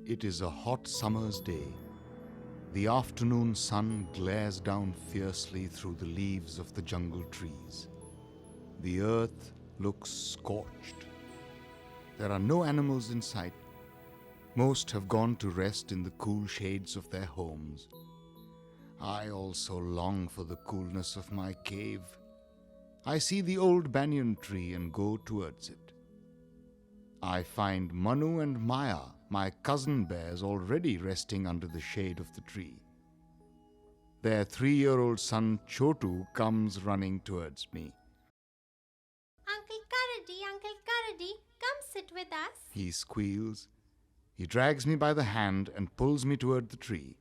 It is a hot summer's day. The afternoon sun glares down fiercely through the leaves of the jungle trees. The earth looks scorched. There are no animals in sight. Most have gone to rest in the cool shades of their homes. I also long for the coolness of my cave. I see the old banyan tree and go towards it. I find Manu and Maya, my cousin bears, already resting under the shade of the tree. Their 3-year-old son Chotu comes running towards me. Uncle Karadi, come sit with us. He squeals. He drags me by the hand and pulls me toward the tree.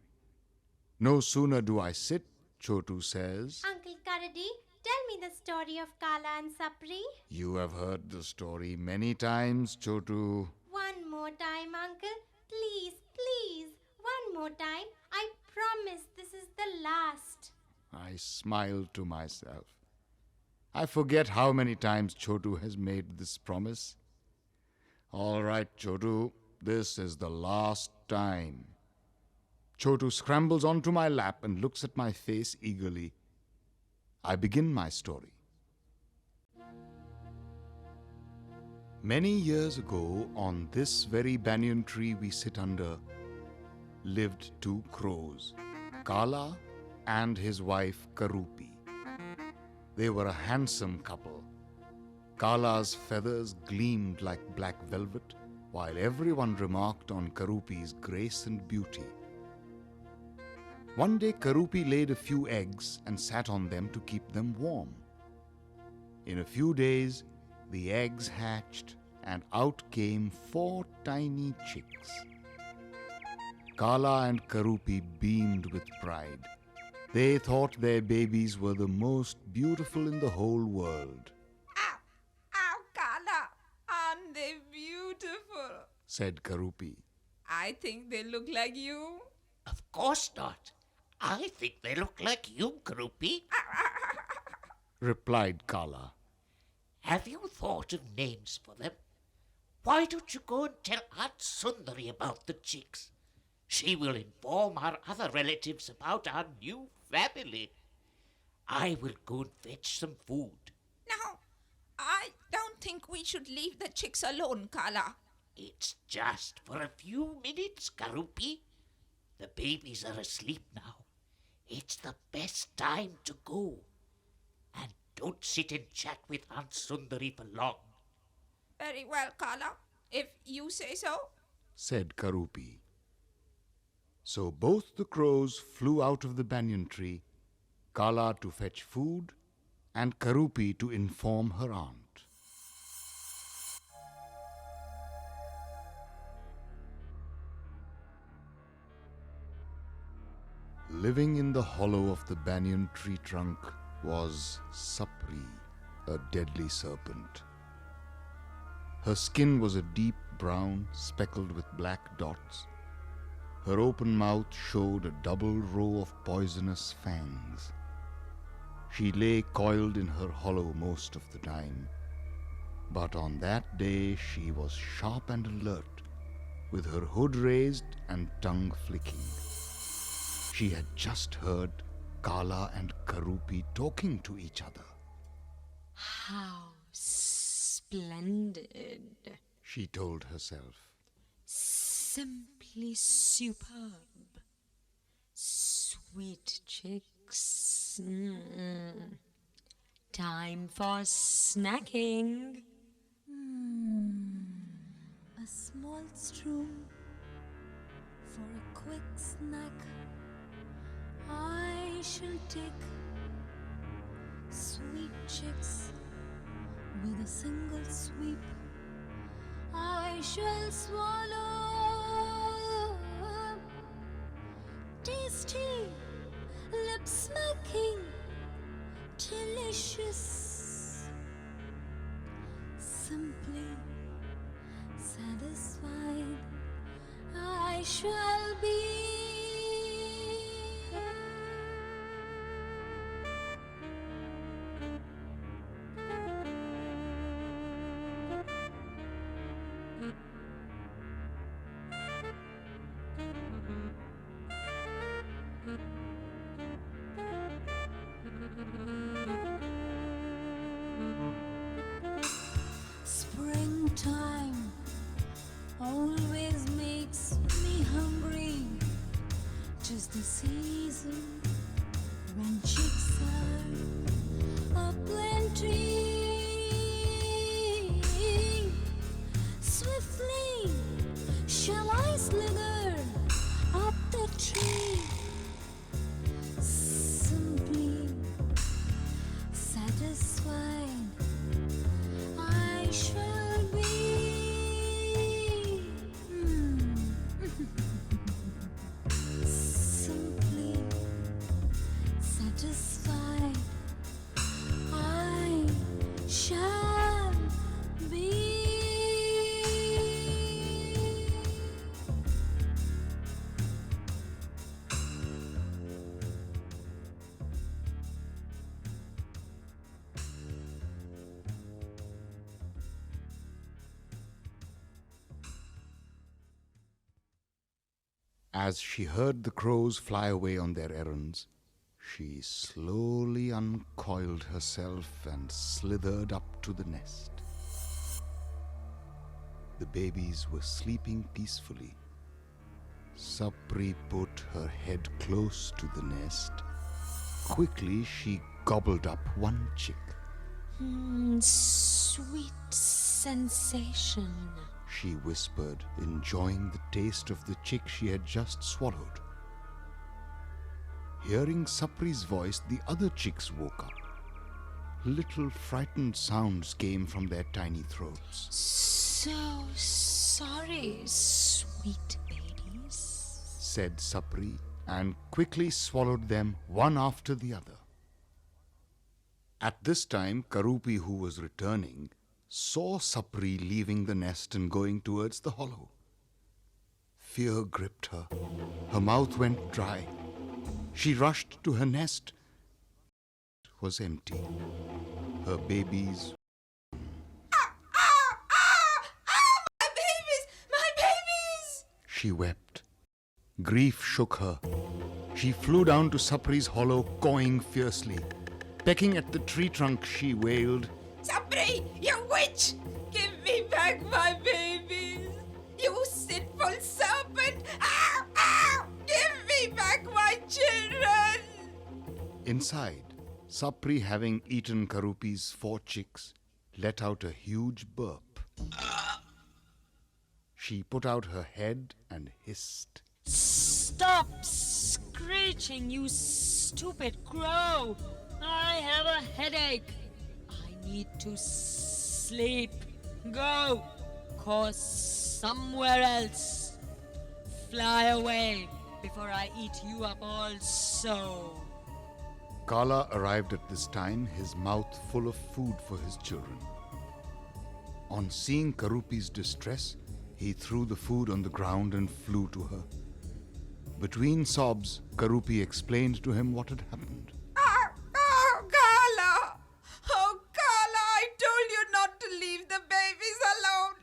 No sooner do I sit, Chotu says, Uncle Karadi, tell me the story of Kala and Sapri. You have heard the story many times, Chotu. One more time, uncle. Please, please. One more time. I promise this is the last. I smile to myself. I forget how many times Chotu has made this promise. All right, Chotu, this is the last time. Chotu scrambles onto my lap and looks at my face eagerly. I begin my story. Many years ago, on this very banyan tree we sit under, lived 2 crows, Kala and his wife Karupi. They were a handsome couple. Kala's feathers gleamed like black velvet, while everyone remarked on Karupi's grace and beauty. One day Karupi laid a few eggs and sat on them to keep them warm. In a few days, the eggs hatched and out came 4 tiny chicks. Kala and Karupi beamed with pride. They thought their babies were the most beautiful in the whole world. Ow, Kala, aren't they beautiful? Said Karupi. I think they look like you. Of course not. I think they look like you, Karupi. Replied Kala. Have you thought of names for them? Why don't you go and tell Aunt Sundari about the chicks? She will inform our other relatives about our new family. I will go and fetch some food. No, I don't think we should leave the chicks alone, Kala. It's just for a few minutes, Karupi. The babies are asleep now. It's the best time to go. And don't sit and chat with Aunt Sundari for long. Very well, Kala, if you say so. Said Karupi. So both the crows flew out of the banyan tree, Kala to fetch food and Karupi to inform her aunt. Living in the hollow of the banyan tree trunk was Sapri, a deadly serpent. Her skin was a deep brown speckled with black dots. Her open mouth showed a double row of poisonous fangs. She lay coiled in her hollow most of the time, but on that day she was sharp and alert, with her hood raised and tongue flicking. She had just heard Kala and Karupi talking to each other. How splendid, She told herself. simply superb. Sweet chicks. Time for snacking. A small stew for a quick snack. I shall take sweet chicks with a single sweep. I shall swallow tasty, lip smacking, delicious, simply satisfied. I shall be. time always makes me hungry. 'Tis the season when chicks are aplenty. Swiftly shall I slither up the tree, simply satisfied I shall be. Simply satisfied I shall be. As she heard the crows fly away on their errands, she slowly uncoiled herself and slithered up to the nest. The babies were sleeping peacefully. Sapri put her head close to the nest. Quickly, she gobbled up one chick. Sweet sensation. She whispered, enjoying the taste of the chick she had just swallowed. Hearing Sapri's voice, the other chicks woke up. Little frightened sounds came from their tiny throats. So sorry, sweet babies. Said Sapri, and quickly swallowed them one after the other. At this time, Karupi, who was returning, saw Sapri leaving the nest and going towards the hollow. Fear gripped her. Her mouth went dry. She rushed to her nest. It was empty. Her babies. My babies! My babies! She wept. Grief shook her. She flew down to Sapri's hollow, cawing fiercely. Pecking at the tree trunk, she wailed, Sapri, you witch! Give me back my babies! You sinful serpent! Ow! Ow! Give me back my children! Inside, Sapri, having eaten Karupi's 4 chicks, let out a huge burp. She put out her head and hissed. Stop screeching, you stupid crow. I have a headache. I need to sleep. Go. Cause somewhere else. Fly away before I eat you up also. Kala arrived at this time, his mouth full of food for his children. On seeing Karupi's distress, he threw the food on the ground and flew to her. Between sobs, Karupi explained to him what had happened. Oh, Kala! Oh, Kala, I told you not to leave the babies alone.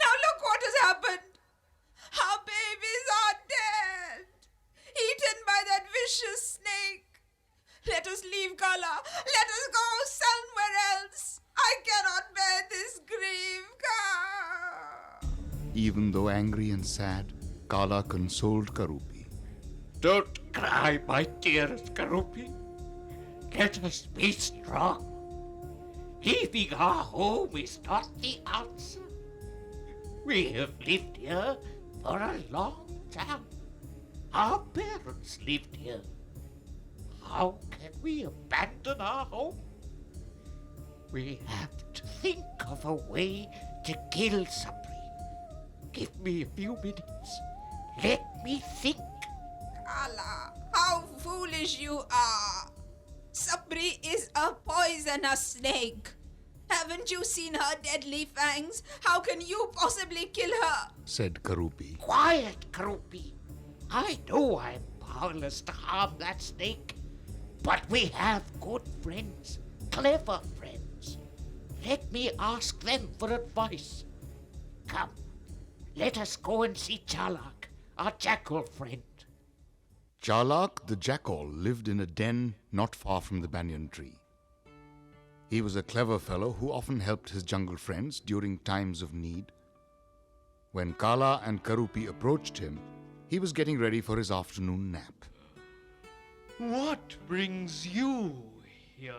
Now look what has happened. Our babies are dead, eaten by that vicious snake. Let us leave, Kala. Let us go somewhere else. I cannot bear this grief, Kala. Even though angry and sad, Kala consoled Karupi. Don't cry, my dearest Karupi. Let us be strong. Leaving our home is not the answer. We have lived here for a long time. Our parents lived here. How can we abandon our home? We have to think of a way to kill Sapri. Give me a few minutes. Let me think. Kala, how foolish you are. Sapri is a poisonous snake. Haven't you seen her deadly fangs? How can you possibly kill her? Said Karupi. Quiet, Karupi. I know I'm powerless to harm that snake, but we have good friends, clever friends. Let me ask them for advice. Come, let us go and see Chalak, our jackal friend. Chalak the jackal lived in a den not far from the banyan tree. He was a clever fellow who often helped his jungle friends during times of need. When Kala and Karupi approached him, he was getting ready for his afternoon nap. What brings you here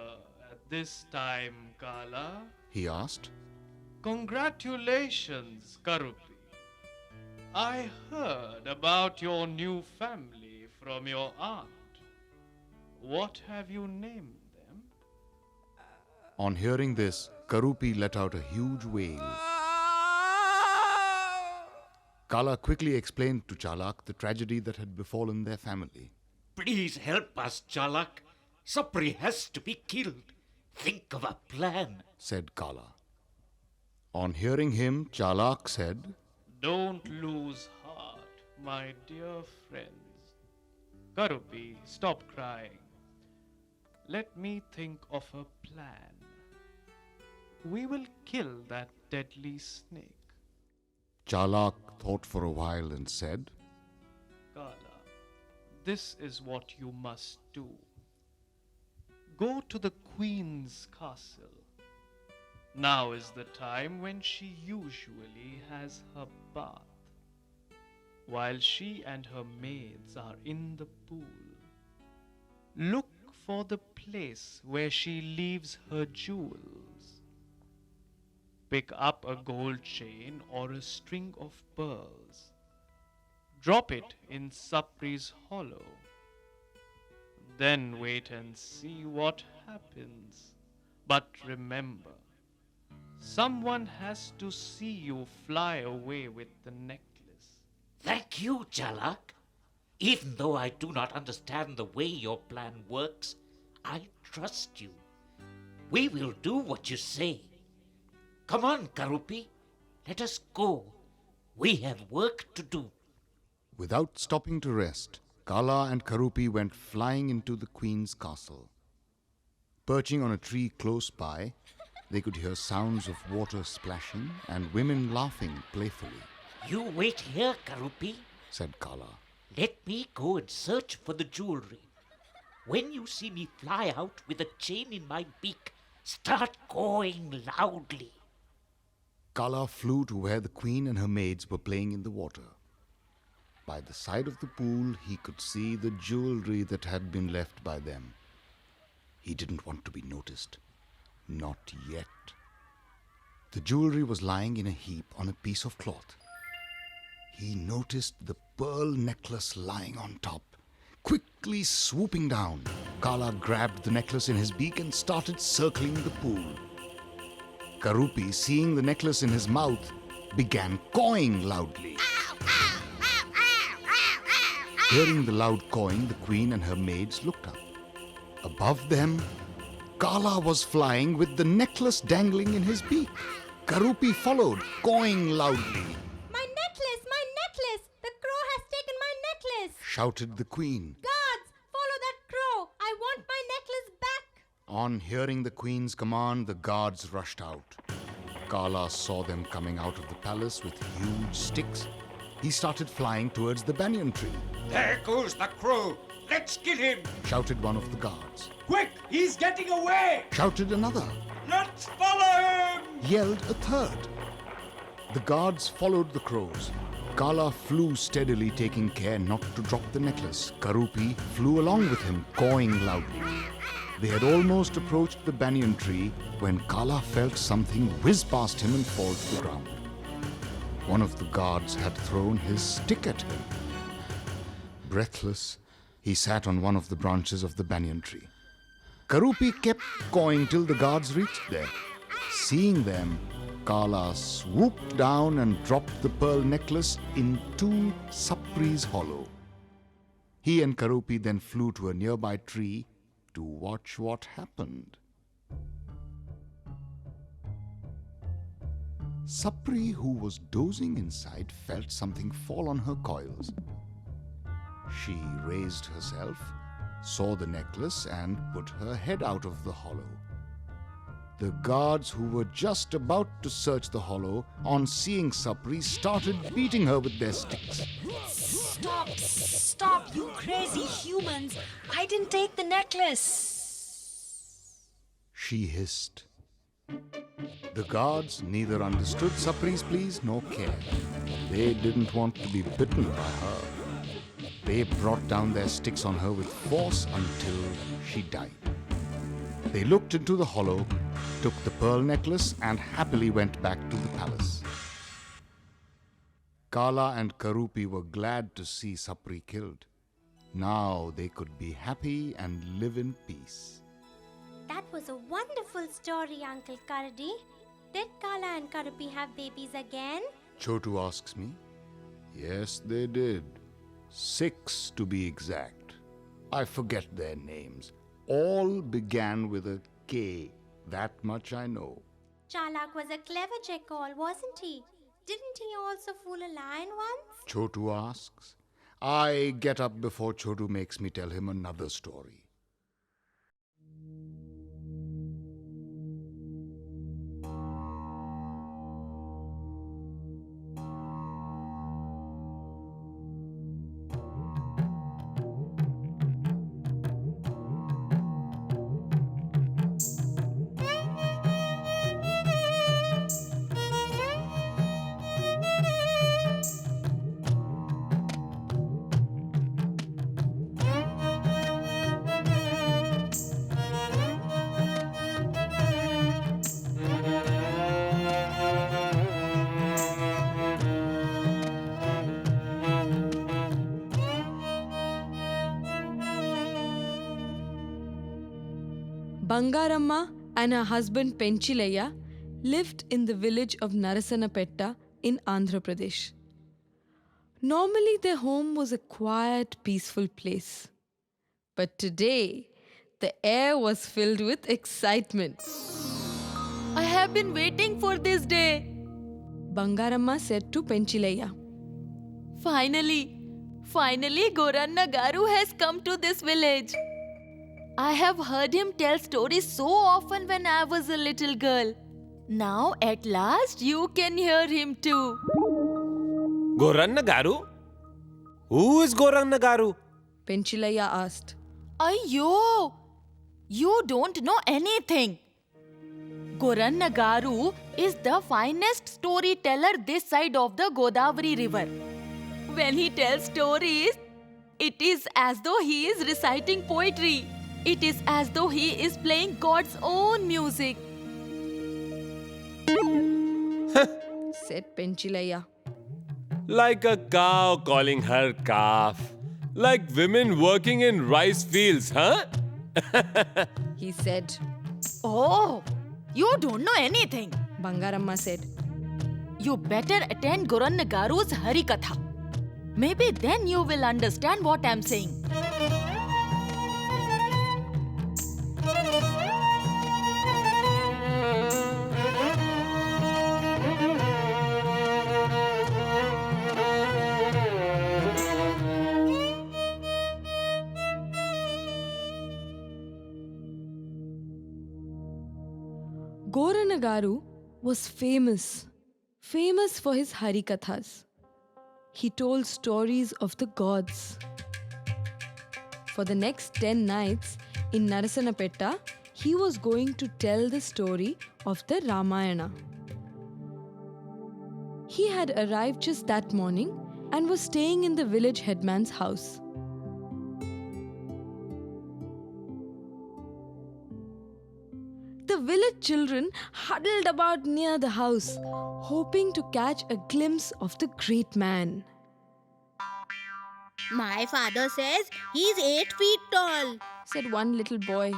at this time, Kala? He asked. Congratulations, Karupi. I heard about your new family from your aunt. What have you named them? On hearing this, Karupi let out a huge wail. Kala quickly explained to Chalak the tragedy that had befallen their family. Please help us, Chalak. Sapri has to be killed. Think of a plan, said Kala. On hearing him, Chalak said, Don't lose heart, my dear friends. Karupi, stop crying. Let me think of a plan. We will kill that deadly snake. Chalak thought for a while and said, Kala, this is what you must do. Go to the queen's castle. Now is the time when she usually has her bath, while she and her maids are in the pool. Look for the place where she leaves her jewels. Pick up a gold chain or a string of pearls. Drop it in Sapri's hollow. Then wait and see what happens. But remember, someone has to see you fly away with the necklace. Thank you, Chalak. Even though I do not understand the way your plan works, I trust you. We will do what you say. Come on, Karupi. Let us go. We have work to do. Without stopping to rest, Kala and Karupi went flying into the queen's castle. Perching on a tree close by, they could hear sounds of water splashing and women laughing playfully. You wait here, Karupi. Said Kala. Let me go and search for the jewelry. When you see me fly out with a chain in my beak, start cawing loudly. Kala flew to where the queen and her maids were playing in the water. By the side of the pool, he could see the jewelry that had been left by them. He didn't want to be noticed. Not yet. The jewelry was lying in a heap on a piece of cloth. He noticed the pearl necklace lying on top. Quickly swooping down, Kala grabbed the necklace in his beak and started circling the pool. Karupi, seeing the necklace in his mouth, began cawing loudly. Hearing the loud cawing, the queen and her maids looked up. Above them, Kala was flying with the necklace dangling in his beak. Karupi followed, cawing loudly. My necklace! My necklace! The crow has taken my necklace! Shouted the queen. Guards, follow that crow! I want my necklace back! On hearing the queen's command, the guards rushed out. Kala saw them coming out of the palace with huge sticks. He started flying towards the banyan tree. There goes the crow. Let's kill him. Shouted one of the guards. Quick, he's getting away! Shouted another. Let's follow him! Yelled a third. The guards followed the crows. Kala flew steadily, taking care not to drop the necklace. Karupi flew along with him, cawing loudly. They had almost approached the banyan tree when Kala felt something whiz past him and fall to the ground. One of the guards had thrown his stick at him. Breathless, he sat on one of the branches of the banyan tree. Karupi kept cawing till the guards reached there. Seeing them, Kala swooped down and dropped the pearl necklace into Sapri's hollow. He and Karupi then flew to a nearby tree to watch what happened. Sapri, who was dozing inside, felt something fall on her coils. She raised herself, saw the necklace, and put her head out of the hollow. The guards, who were just about to search the hollow, on seeing Sapri, started beating her with their sticks. Stop, you crazy humans! I didn't take the necklace! she hissed. The guards neither understood Sapri's pleas nor cared. They didn't want to be bitten by her. They brought down their sticks on her with force until she died. They looked into the hollow, took the pearl necklace, and happily went back to the palace. Kala and Karupi were glad to see Sapri killed. Now they could be happy and live in peace. That was a wonderful story, Uncle Karadi. Did Kala and Karupi have babies again? Chotu asks me. Yes, they did. 6 to be exact. I forget their names. All began with a K. That much I know. Chalak was a clever jackal, wasn't he? Didn't he also fool a lion once? Chotu asks. I get up before Chotu makes me tell him another story. Bangaramma and her husband Penchilayya lived in the village of Narasanapetta in Andhra Pradesh. Normally their home was a quiet, peaceful place. But today, the air was filled with excitement. I have been waiting for this day. Bangaramma said to Penchilayya. Finally, Goranna Garu has come to this village. I have heard him tell stories so often when I was a little girl. Now, at last, you can hear him too. Goranna Garu? Who is Goranna Garu? Penchilayya asked. Ayyo! You don't know anything. Goranna Garu is the finest storyteller this side of the Godavari river. When he tells stories, it is as though he is reciting poetry. It is as though he is playing God's own music. Said Penchilayya. Like a cow calling her calf. Like women working in rice fields, huh? He said. Oh, you don't know anything. Bangaramma said. You better attend Goranna Garu's Harikatha. Maybe then you will understand what I am saying. Goranna Garu was famous for his Harikathas. He told stories of the gods. For the next 10 nights in Narasanapetta, he was going to tell the story of the Ramayana. He had arrived just that morning and was staying in the village headman's house. The village children huddled about near the house, hoping to catch a glimpse of the great man. My father says he's 8 feet tall, Said one little boy.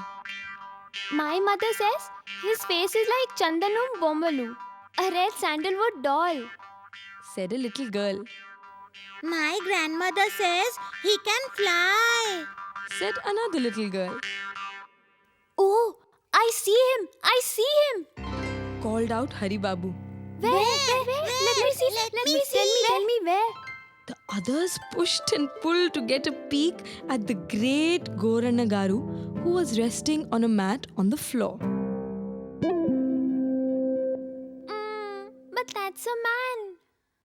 My mother says his face is like Chandanum Bommalu, a red sandalwood doll. Said a little girl. My grandmother says he can fly. Said another little girl. Oh, I see him! I see him! Called out Hari Babu. Where? Let me see. Tell me where. The others pushed and pulled to get a peek at the great Goranna Garu, who was resting on a mat on the floor. But that's a man.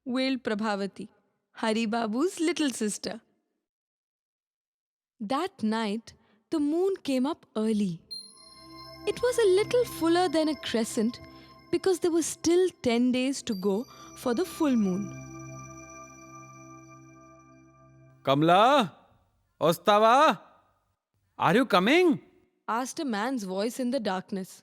Wailed Prabhavati, Hari Babu's little sister. That night, the moon came up early. It was a little fuller than a crescent because there were still 10 days to go for the full moon. Kamla? Ostava? Are you coming? Asked a man's voice in the darkness.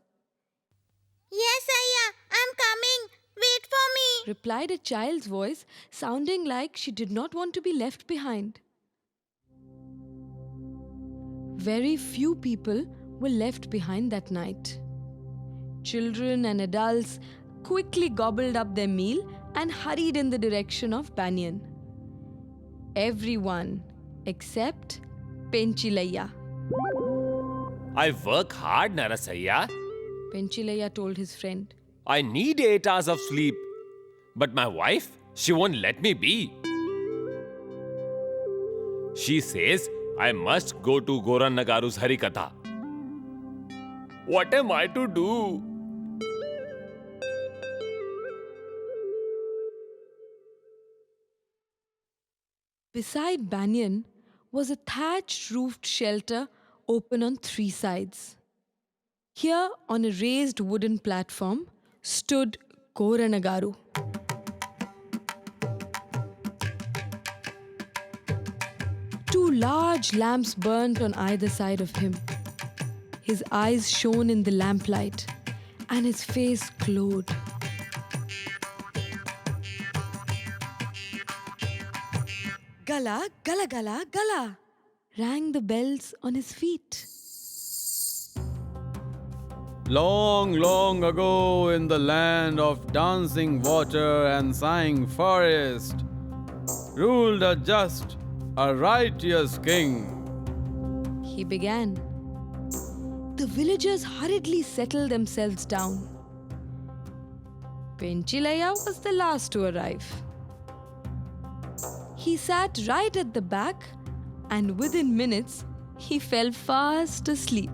Yes, Ayya, I'm coming. Wait for me. Replied a child's voice, sounding like she did not want to be left behind. Very few people were left behind that night. Children and adults quickly gobbled up their meal and hurried in the direction of Banyan. Everyone except Penchilaya. I work hard, Narasaya. Penchilaya told his friend. I need 8 hours of sleep. But my wife, she won't let me be. She says I must go to Goran Nagaru's Harikatha. What am I to do? Beside Banyan was a thatched-roofed shelter open on 3 sides. Here, on a raised wooden platform, stood Goranagaru. Two large lamps burnt on either side of him. His eyes shone in the lamplight, and his face glowed. Gala, gala, gala, gala, rang the bells on his feet. Long, long ago in the land of dancing water and sighing forest, ruled a just, a righteous king. He began. The villagers hurriedly settled themselves down. Penchilaya was the last to arrive. He sat right at the back, and within minutes, he fell fast asleep.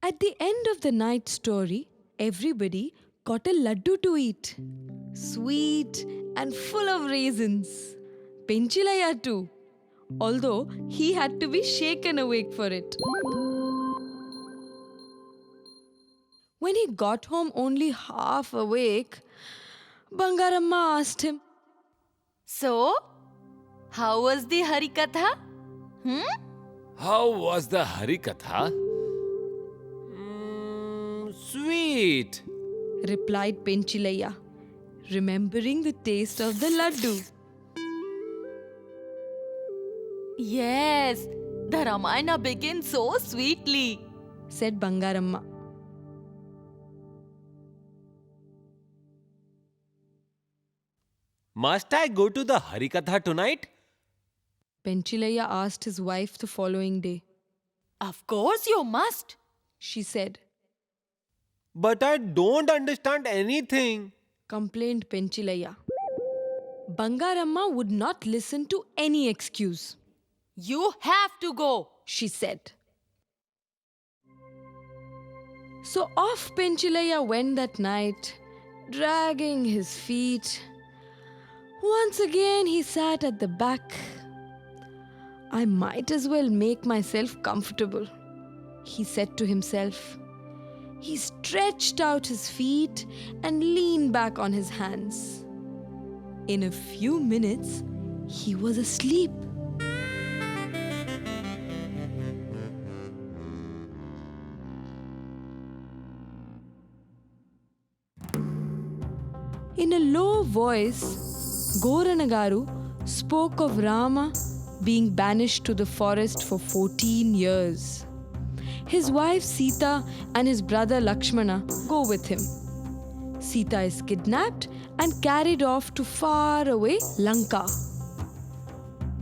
At the end of the night story, everybody got a laddu to eat. Sweet and full of raisins. Penchilaya too, although he had to be shaken awake for it. When he got home only half awake, Bangaramma asked him, So, how was the Harikatha? How was the Harikatha? Sweet. replied Penchilaya, remembering the taste of the laddu. Yes, the Ramayana begins so sweetly, said Bangaramma. Must I go to the Harikatha tonight? Penchilaya asked his wife the following day. Of course you must, she said. But I don't understand anything, complained Penchilaya. Bangaramma would not listen to any excuse. You have to go, she said. So off Penchilaya went that night, dragging his feet. Once again he sat at the back. I might as well make myself comfortable, he said to himself. He stretched out his feet and leaned back on his hands. In a few minutes, he was asleep. In a low voice, Goranagaru spoke of Rama being banished to the forest for 14 years. His wife Sita and his brother Lakshmana go with him. Sita is kidnapped and carried off to far away Lanka.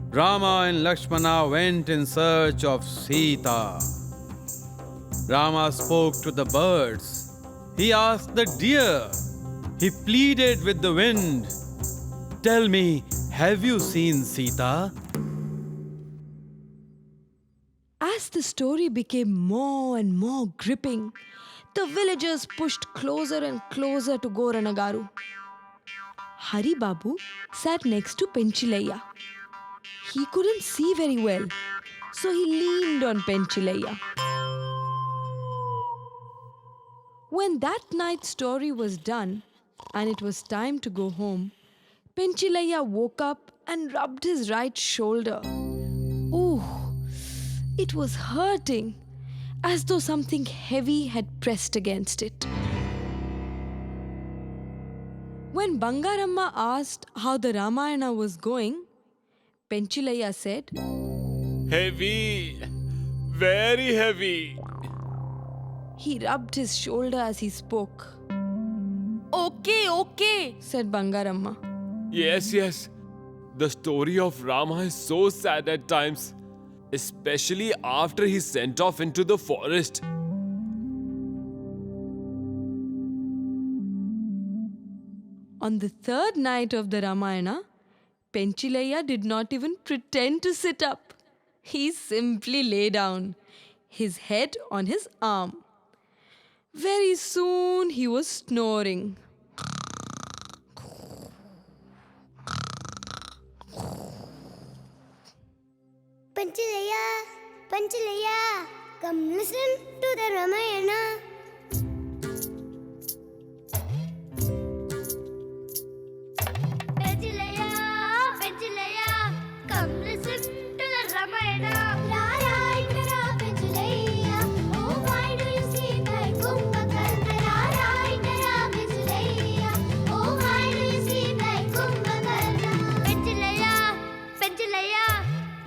Rama and Lakshmana went in search of Sita. Rama spoke to the birds. He asked the deer. He pleaded with the wind. Tell me, have you seen Sita? As the story became more and more gripping, the villagers pushed closer and closer to Goranagaru. Hari Babu sat next to Penchilaya. He couldn't see very well, so he leaned on Penchilayya. When that night's story was done and it was time to go home, Penchilayya woke up and rubbed his right shoulder. Ooh, it was hurting, as though something heavy had pressed against it. When Bangaramma asked how the Ramayana was going, Penchilayya said, Heavy. Very heavy. He rubbed his shoulder as he spoke. Okay, Said Bangaramma. Yes. The story of Rama is so sad at times, especially after he's sent off into the forest. On the third night of the Ramayana, Penchilayya did not even pretend to sit up. He simply lay down, his head on his arm. Very soon he was snoring. Panchatantra, come listen to the Ramayana. Panchatantra, come listen to the Ramayana. Oh, why do you sleep like Kumbhakarna? Oh, why do you sleep like Kumbhakarna? Panchatantra,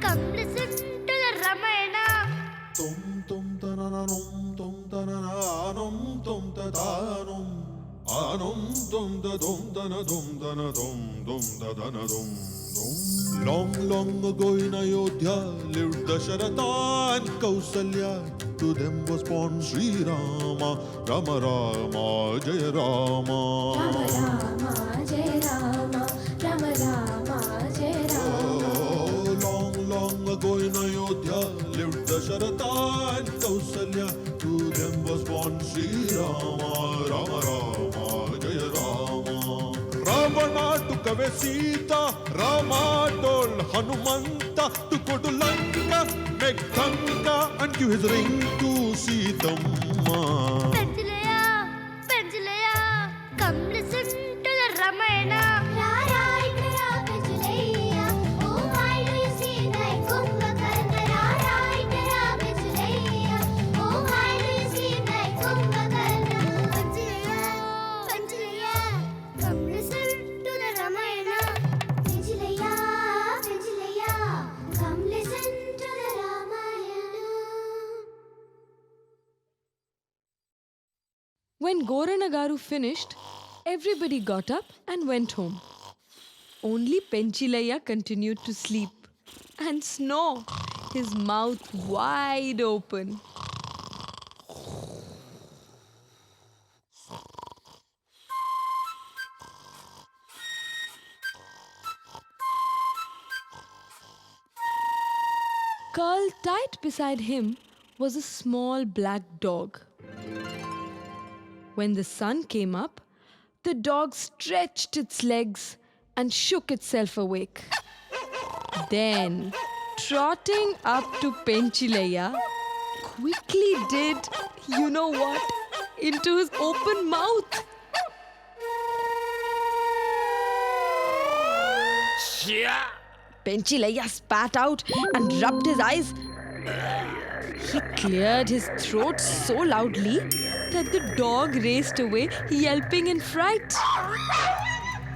come listen to the Ramayana. Tum tananum tum tananum tum tatanum anum tum da dum dana dum da dana dum. Long ago in Ayodhya lived Dasharatha and Kausalya. To them was born Sri Rama, Rama Rama, Jaya Rama. Rama Rama, Jaya Rama, Rama Rama, Jaya Rama. Oh, long ago in Ayodhya lived Dasharatha and Kausalya. To them was born Sri Rama, Rama Rama, Jaya Rama. Ravana took away Sita, Rama told Hanumanta to go to Lanka, make Tanka and give his ring to Sitamma. Panchatantra, come listen to the Ramayana. Oh, why do you sleep like Kumbhakarna? Oh, why do you sleep like Kumbhakarna? Panchatantra, come listen to the Ramayana. Panchatantra, come listen to the Ramayana. When Goranagaru finished, everybody got up and went home. Only Penchilayya continued to sleep and snore, his mouth wide open. Curled tight beside him was a small black dog. When the sun came up, the dog stretched its legs and shook itself awake. Then, trotting up to Penchilayya, quickly did, you know what, into his open mouth. Penchilayya spat out and rubbed his eyes. He cleared his throat so loudly that the dog raced away, yelping in fright.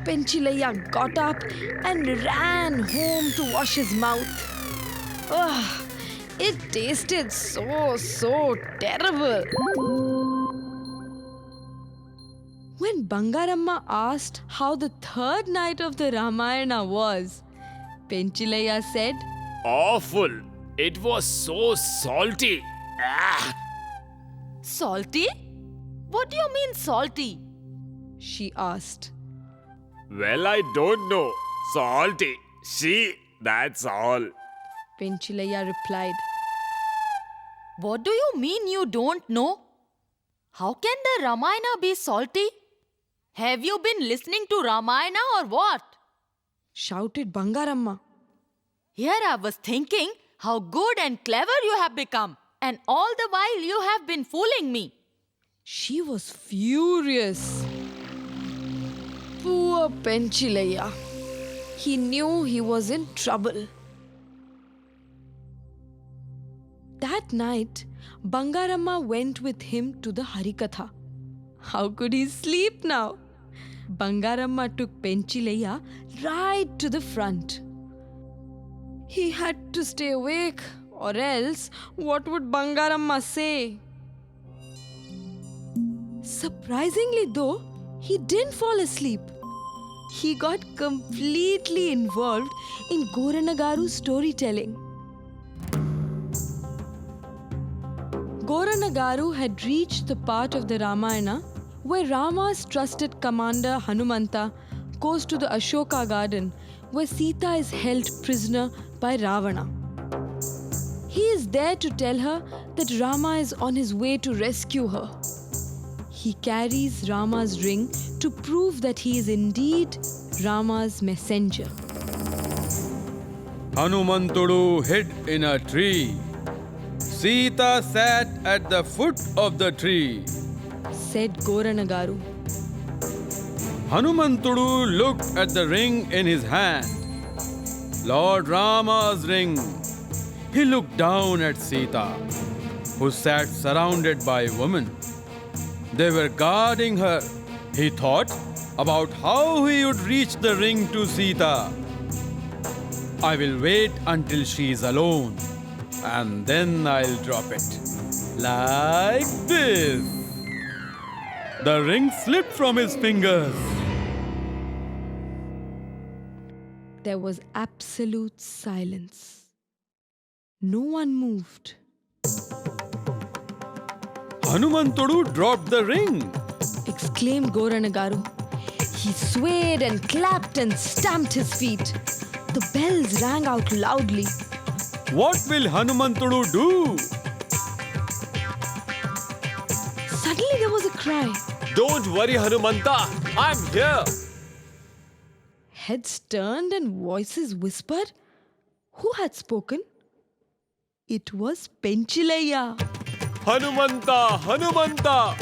Penchilayya got up and ran home to wash his mouth. Ugh, it tasted so terrible. When Bangaramma asked how the third night of the Ramayana was, Penchilayya said, Awful. It was so salty. Salty? What do you mean salty? She asked. Well, I don't know. Salty. See, that's all. Penchilayya replied. What do you mean you don't know? How can the Ramayana be salty? Have you been listening to Ramayana or what? Shouted Bangaramma. Here I was thinking how good and clever you have become, and all the while you have been fooling me. She was furious. Poor Penchilaya. He knew he was in trouble. That night, Bangaramma went with him to the Harikatha. How could he sleep now? Bangaramma took Penchilaya right to the front. He had to stay awake, or else what would Bangaramma say? Surprisingly though, he didn't fall asleep. He got completely involved in Goranagaru's storytelling. Goranagaru had reached the part of the Ramayana where Rama's trusted commander Hanumanta goes to the Ashoka garden where Sita is held prisoner by Ravana. He is there to tell her that Rama is on his way to rescue her. He carries Rama's ring to prove that he is indeed Rama's messenger. Hanumantudu hid in a tree. Sita sat at the foot of the tree, said Goranagaru. Hanumantudu looked at the ring in his hand. Lord Rama's ring. He looked down at Sita, who sat surrounded by women. They were guarding her. He thought about how he would reach the ring to Sita. I will wait until she is alone, and then I'll drop it. Like this. The ring slipped from his fingers. There was absolute silence. No one moved. Hanumantudu dropped the ring, exclaimed Goranagaru. He swayed and clapped and stamped his feet. The bells rang out loudly. What will Hanumantudu do? Suddenly there was a cry. Don't worry, Hanumanta. I'm here. Heads turned and voices whispered. Who had spoken? It was Penchilaya. Hanumanta, Hanumanta,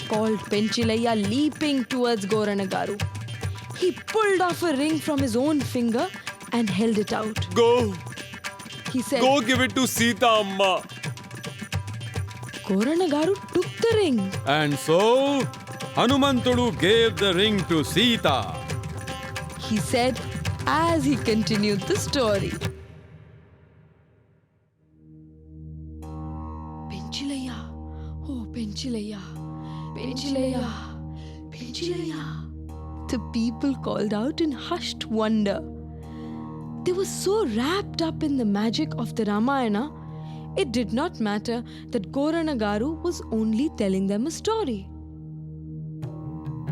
called Penchilaya, leaping towards Goranagaru. He pulled off a ring from his own finger and held it out. Go. He said, Go give it to Sita Amma. Goranagaru took the ring. And so, Hanumantudu gave the ring to Sita. He said as he continued the story. Penchilaya, oh Penchilaya, Penchilaya, Penchilaya. The people called out in hushed wonder. They were so wrapped up in the magic of the Ramayana, it did not matter that Goranagaru was only telling them a story.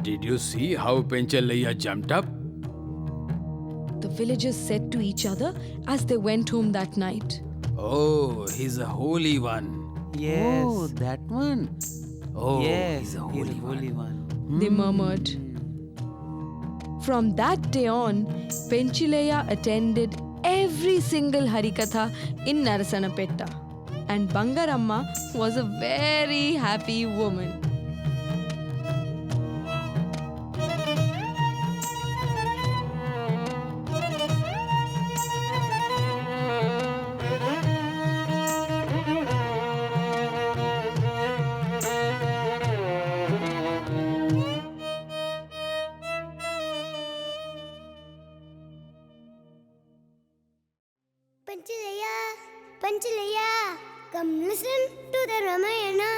Did you see how Penchilaya jumped up? The villagers said to each other as they went home that night. Oh, he's a holy one. Yes. Oh, that one. Oh, yes, he's a holy one. They murmured. From that day on, Penchilaya attended every single Harikatha in Narasanapetta. And Bangaramma was a very happy woman. Panchilaya, Panchilaya, come listen to the Ramayana.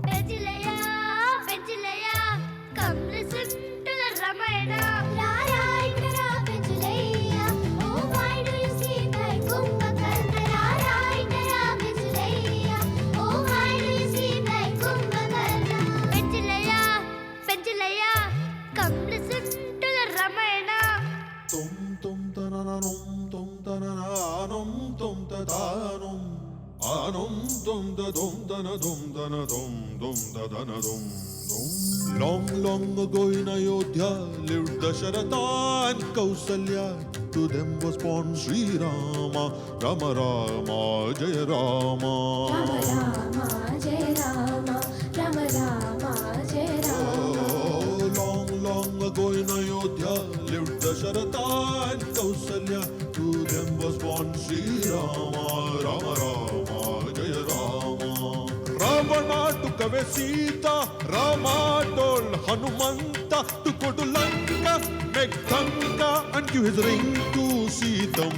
Panchilaya, Panchilaya, come listen to the Ramayana. Rara Itara Panchilaya, oh why do you sleep like Kumbhakarna? Rara Itara Panchilaya, oh why do you sleep like Kumbhakarna? Panchilaya, Panchilaya, come listen to the Ramayana. Tum tum tananum tum tananum tum tatanum anum tum da dum dana dum dana dum dum da dana dum dum. Long, long ago in Ayodhya lived Dasharatha and Kausalya. To them was born Sri Rama, Rama Rama, Jaya Rama. Rama Rama, Jai Rama, Rama Rama, Jai Rama. Oh, long, long ago in Ayodhya lived Dasharatha and Kausalya. To them was born Sri Rama, Rama Rama, Jaya Rama. Ravana took away Sita, Rama told Hanumanta to go to Lanka, make Tanka and give his ring to Sita.